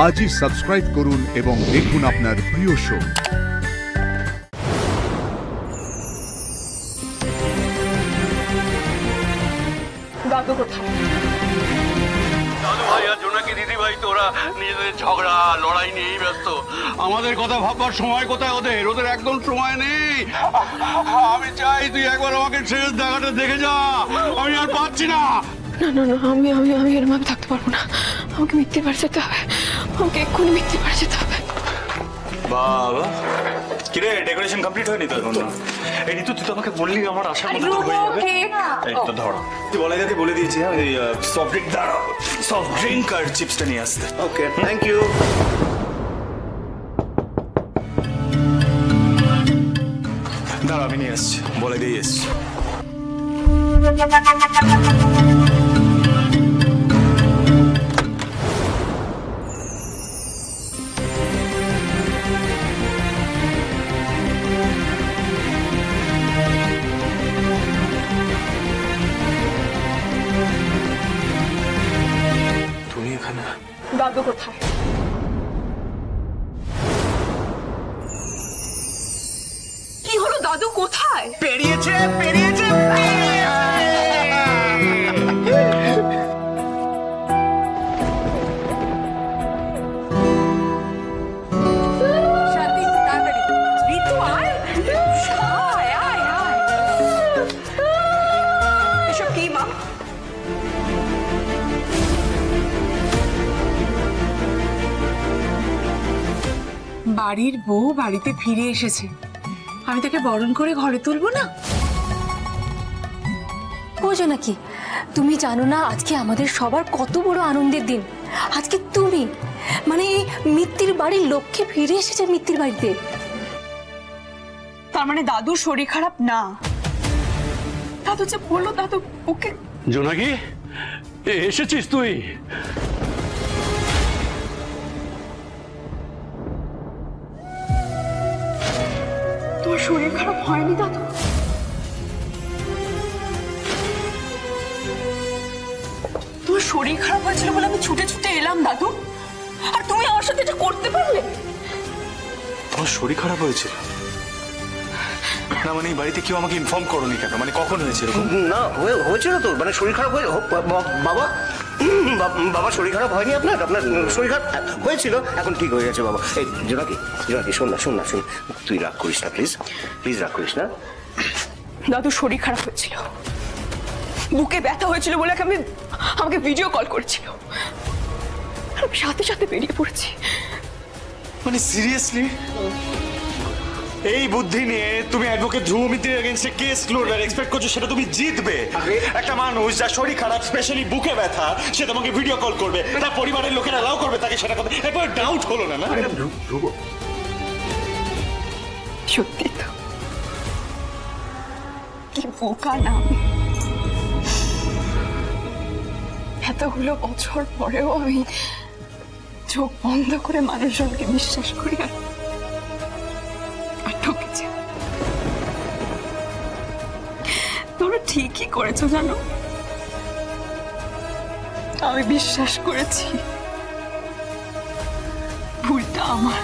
আজই সাবস্ক্রাইব করুন এবং দেখুন আপনার প্রিয় শো। দাদু কোথায়? দাদু ভাই আর জোনাকি দিদি ভাই তো ওরা নিজেদের ঝগড়া লড়াই নিয়েই ব্যস্ত। আমাদের কথা ভাববার সময় কোথায় ওদের? ওদের একদম সময় নেই। আমি চাই তুই একবার আমাকে শেষ দেখাটা দেখে যা, আমি আর পাচ্ছি না। না না না, আমি আমি আমি এরম ভাবে থাকতে পারবো না। আমাকে মৃত্যুর বাড়ি যেতে হবে, আমাকে এক্ষুনি মৃত্যুর বাড়ি যেতে হবে। বাবা কিরে, ডেকোরেশন কমপ্লিট হয়নি তো এখন? এই ঋতু, তুই তো আমাকে বললি আমার আশার মতো হয়ে যাবে। এই তো ধরো, তুই বলাই দাদি বলে দিয়েছি ওই সফট ড্রিঙ্ক, দাঁড়াও সফট ড্রিঙ্ক আর চিপসটা নিয়ে আসতে। ওকে, থ্যাংক ইউ। দাঁড়াও, আমি নিয়ে আসছি, বলে দিয়ে এসছি। দাদু কোথায়? কি হলো, দাদু কোথায়? পেরিয়েছে পেরিয়েছে। শান্তি, তাড়াতাড়ি ঋতু আয়, আয় আয় আয়। এসব কি মা? বাড়ির বউ বাড়িতে ফিরে এসেছে, আমি তাকে বরণ করে ঘরে তুলবো না? বোঝো নাকি, তুমি জানো না আজকে আমাদের সবার কত বড় আনন্দের দিন। আজকে তুমি মানে এই মিত্তির বাড়ির লক্ষ্যে ফিরে এসেছে মিত্তির বাড়িতে। তার মানে দাদুর শরীর খারাপ না? দাদু যে বললো দাদু ওকে। জোনাকি, এসেছিস তুই? তোর শরীর খারাপ হয়নি দাদু? তোর শরীর খারাপ হয়েছিল বলে আমি ছুটে ছুটে এলাম দাদু, আর তুমি আমার সাথে এটা করতে পারলে? তোমার শরীর খারাপ হয়েছিল না মানে এই বাড়িতে কেউ আমাকে ইনফর্ম করোনি কেন? মানে কখন হয়েছে এরকম? না হয়েছিল তো, মানে শরীর খারাপ হয়ে বাবা বাবা শরীর খারাপ হয়নি আপনার? আপনার শরীর খারাপ হয়েছিল, এখন ঠিক হয়ে গেছে বাবা। এই জোনাকি, জোনাকি শোন না শোন না শোন, তুই রাগ করিস না প্লিজ, প্লিজ রাগ করিস না। দাদু শরীর খারাপ হয়েছিল, বুকে ব্যথা হয়েছিল বলে আমাকে ভিডিও কল করেছিল, আমি সাথে সাথে বেরিয়ে পড়েছি। মানে সিরিয়াসলি এই বুদ্ধি নিয়ে তুমি অ্যাডভোকেট ধ্রুব মিত্রের এগেইনস্টে কেস লড়বে, এক্সপেক্ট করছো সেটা তুমি জিতবে? একটা মানুষ যার শরীর খারাপ, স্পেশালি বুকে ব্যথা, সে তোমাকে ভিডিও কল করবে, তার পরিবারের লোকেরা অ্যালাউ করবে তাকে সেটা করতে? একবার ডাউট হলো না? না ধ্রুব, সত্যি তো, কি বোকা না আমি। এতগুলো বছর পরেও আমি চোখ বন্ধ করে মানুষজনকে বিশ্বাস করি আর ঠকেছি। তোমরা ঠিকই করেছো জানো, আমি বিশ্বাস করেছি, ভুলটা আমার।